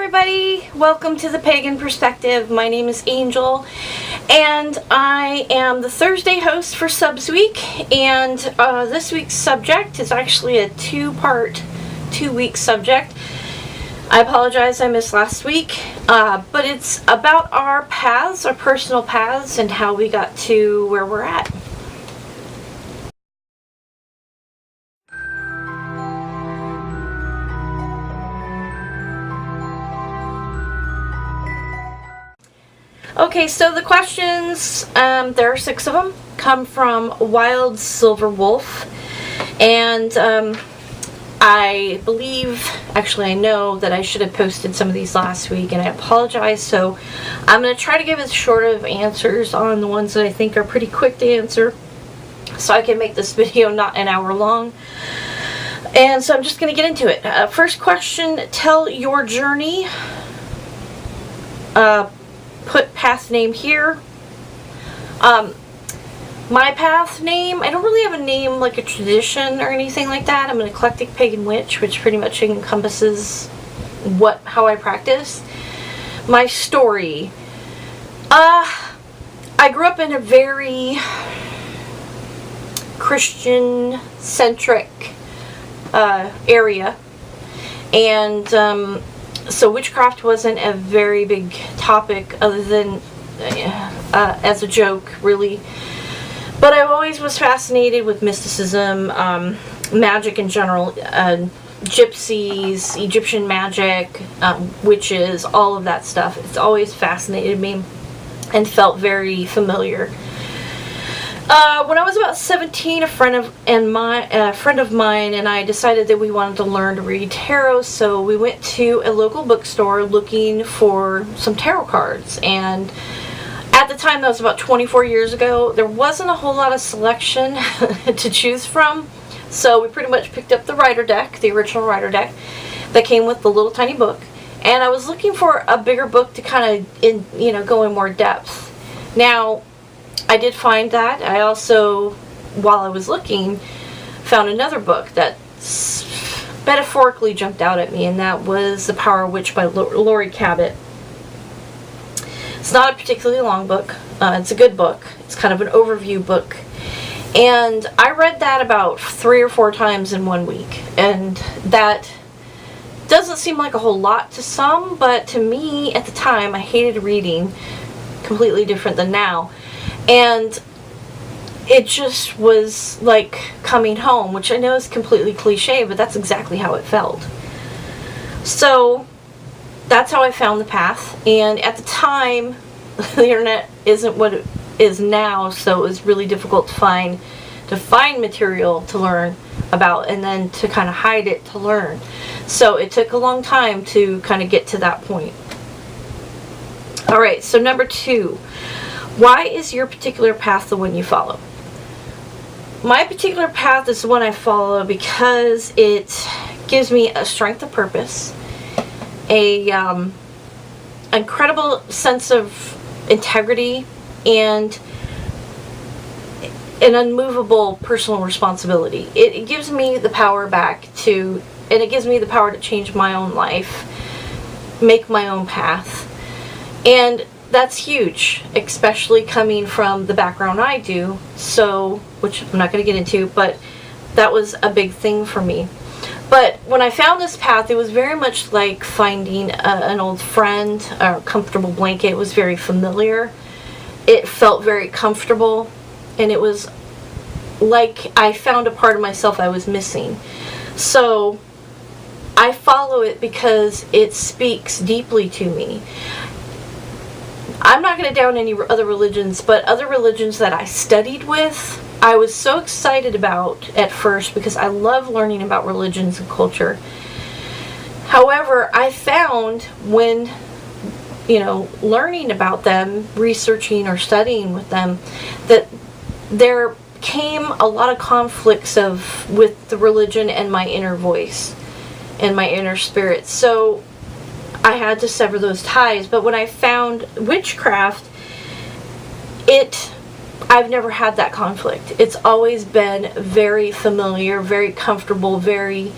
everybody, welcome to the Pagan Perspective. My name is Angel and I am the Thursday host for Subs Week, and this week's subject is actually a two-week subject. I apologize I missed last week, but it's about our paths, our personal paths, and how we got to where we're at. Okay, so the questions, there are 6 of them, come from Wyld Silverwolf, and I believe, actually I know that I should have posted some of these last week, and I apologize, so I'm going to try to give as short of answers on the ones that I think are pretty quick to answer, so I can make this video not an hour long. And so I'm just going to get into it. First question, tell your journey. Put path name here. My path name, I don't really have a name like a tradition or anything like that. I'm an eclectic pagan witch, which pretty much encompasses how I practice. My story. I grew up in a very Christian-centric area, and so witchcraft wasn't a very big topic other than as a joke, really. But I always was fascinated with mysticism, magic in general, gypsies, Egyptian magic, witches, all of that stuff. It's always fascinated me and felt very familiar. When I was about 17, a friend of mine and I decided that we wanted to learn to read tarot, so we went to a local bookstore looking for some tarot cards. And at the time, that was about 24 years ago, there wasn't a whole lot of selection to choose from, so we pretty much picked up the Rider deck, the original Rider deck, that came with the little tiny book. And I was looking for a bigger book to kind of, go in more depth. Now, I did find that. I also, while I was looking, found another book that metaphorically jumped out at me, and that was The Power of Witch by Lori Cabot. It's not a particularly long book. It's a good book. It's kind of an overview book. And I read that about 3 or 4 times in 1 week. And that doesn't seem like a whole lot to some, but to me, at the time, I hated reading. Completely different than now. And it just was like coming home, which I know is completely cliche, but that's exactly how it felt. So that's how I found the path. And at the time, the internet isn't what it is now, so it was really difficult to find material to learn about, and then to kind of hide it to learn. So it took a long time to kind of get to that point. Alright, so number 2. Why is your particular path the one you follow? My particular path is the one I follow because it gives me a strength of purpose, a incredible sense of integrity, and an unmovable personal responsibility. It gives me the power and it gives me the power to change my own life, make my own path, and that's huge, especially coming from the background I do, which I'm not going to get into, but that was a big thing for me. But when I found this path, it was very much like finding an old friend, a comfortable blanket. It was very familiar. It felt very comfortable, and it was like I found a part of myself I was missing. So I follow it because it speaks deeply to me. I'm not going to down any other religions, but other religions that I studied with, I was so excited about at first because I love learning about religions and culture. However, I found when, learning about them, researching or studying with them, that there came a lot of conflicts with the religion and my inner voice and my inner spirit. So I had to sever those ties. But when I found witchcraft, I've never had that conflict. It's always been very familiar, very comfortable, very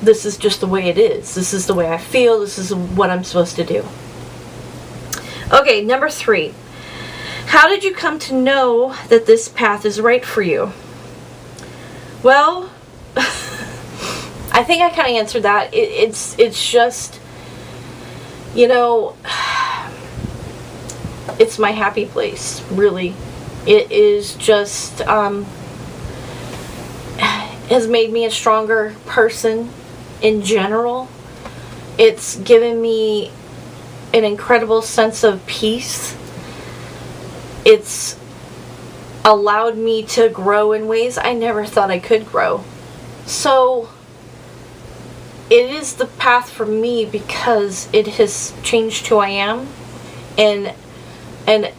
this is just the way it is. This is the way I feel. This is what I'm supposed to do. Okay, number 3. How did you come to know that this path is right for you? Well, I think I kind of answered that. It's just, you know, it's my happy place, really. It is just, has made me a stronger person in general. It's given me an incredible sense of peace. It's allowed me to grow in ways I never thought I could grow. So it is the path for me because it has changed who I am in an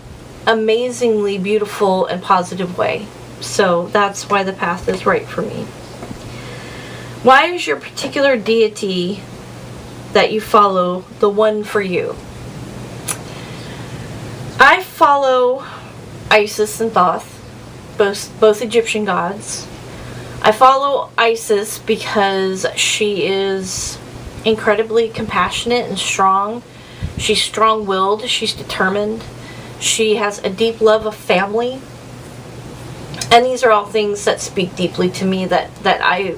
amazingly beautiful and positive way. So that's why the path is right for me. Why is your particular deity that you follow the one for you? I follow Isis and Thoth, both Egyptian gods. I follow Isis because she is incredibly compassionate and strong. She's strong-willed. She's determined. She has a deep love of family. And these are all things that speak deeply to me, that I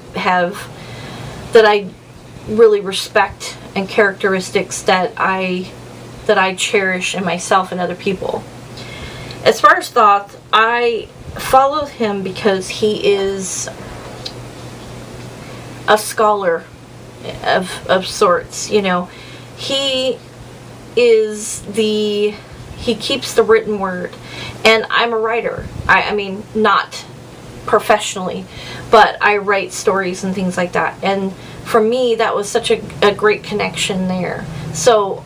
really respect, and characteristics that I cherish in myself and other people. As far as Thoth, I follow him because he is a scholar of sorts. You know, he keeps the written word, and I'm a writer. I mean, not professionally, but I write stories and things like that, and for me that was such a great connection there. So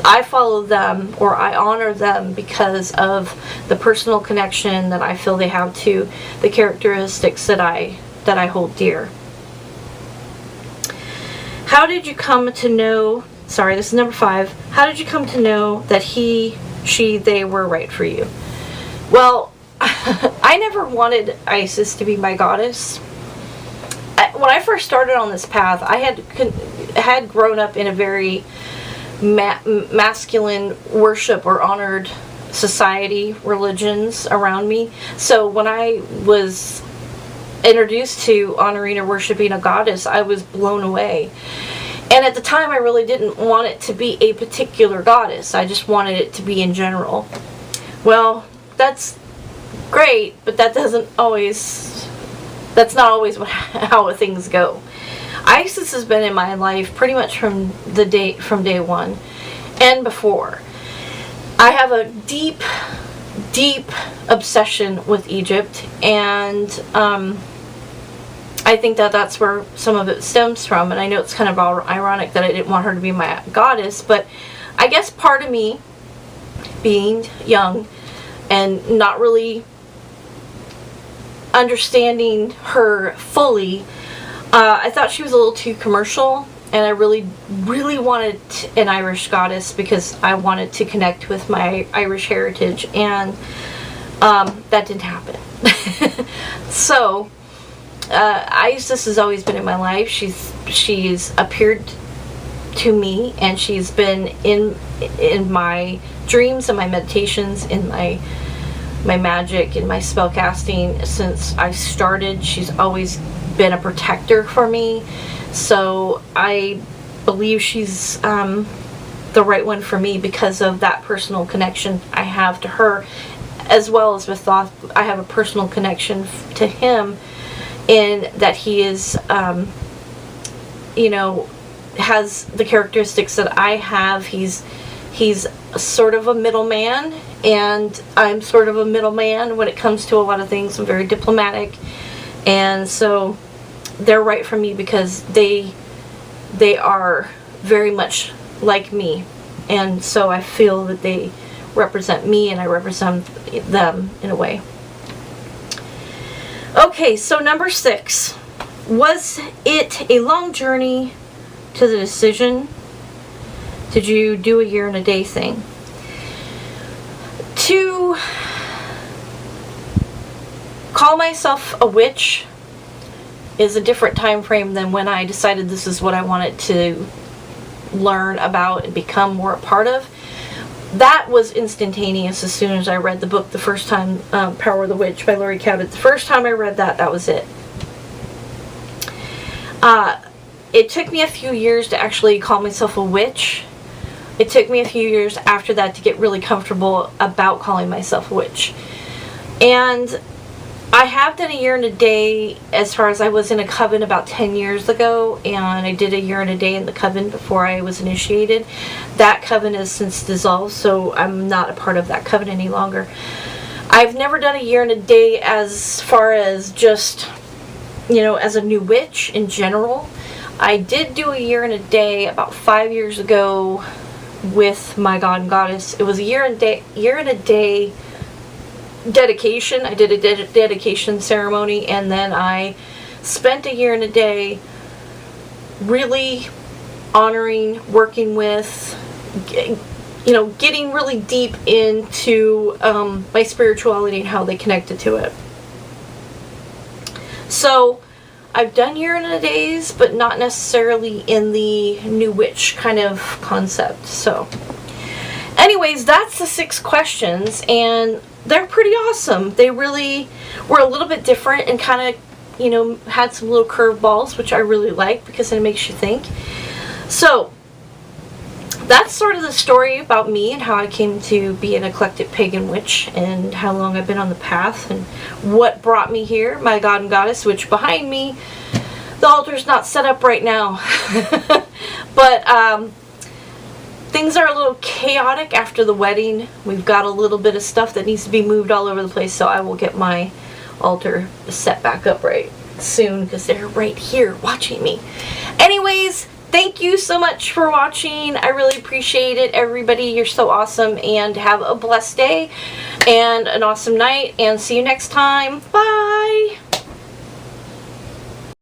I follow them, or I honor them, because of the personal connection that I feel they have to the characteristics that I hold dear. How did you come to know, this is number 5, how did you come to know that they were right for you? Well, I never wanted Isis to be my goddess. When I first started on this path, I had grown up in a very masculine worship or honored society, religions around me. So when I was introduced to honoring or worshiping a goddess, I was blown away. And at the time, I really didn't want it to be a particular goddess. I just wanted it to be in general. Well, that's great, but that's not always how things go. Isis has been in my life pretty much from day one and before. I have a deep obsession with Egypt, and I think that's where some of it stems from. And I know it's kind of ironic that I didn't want her to be my goddess, but I guess part of me, being young and not really understanding her fully, I thought she was a little too commercial, and I really wanted an Irish goddess because I wanted to connect with my Irish heritage, and that didn't happen. So Isis has always been in my life. She's appeared to me, and she's been in my dreams and my meditations, in my magic and my spell casting since I started. She's always been a protector for me, so I believe she's the right one for me because of that personal connection I have to her, as well as with Thoth. I have a personal connection to him in that he is has the characteristics that I have. He's sort of a middleman, and I'm sort of a middleman when it comes to a lot of things. I'm very diplomatic, and so they're right for me because they are very much like me, and so I feel that they represent me and I represent them in a way. Okay, so number 6, was it a long journey to the decision? Did you do a year and a day thing? To call myself a witch is a different time frame than when I decided this is what I wanted to learn about and become more a part of. That was instantaneous as soon as I read the book the first time, Power of the Witch by Laurie Cabot. The first time I read that, that was it. It took me a few years to actually call myself a witch. It took me a few years after that to get really comfortable about calling myself a witch. And I have done a year and a day as far as I was in a coven about 10 years ago, and I did a year and a day in the coven before I was initiated. That coven has since dissolved, so I'm not a part of that coven any longer. I've never done a year and a day as far as just, you know, as a new witch in general. I did do a year and a day about 5 years ago with my god and goddess. It was a year and a day dedication. I did a dedication ceremony, and then I spent a year and a day really honoring, working with, you know, getting really deep into my spirituality and how they connected to it. So I've done year and a days, but not necessarily in the new witch kind of concept. So anyways, that's the 6 questions, and they're pretty awesome. They really were a little bit different and kind of, you know, had some little curveballs, which I really like because it makes you think. So that's sort of the story about me and how I came to be an eclectic pagan witch, and how long I've been on the path, and what brought me here, my god and goddess, which behind me, the altar's not set up right now. But things are a little chaotic after the wedding. We've got a little bit of stuff that needs to be moved all over the place, so I will get my altar set back up right soon, because they're right here watching me. Anyways, thank you so much for watching. I really appreciate it, everybody. You're so awesome, and have a blessed day and an awesome night, and see you next time. Bye!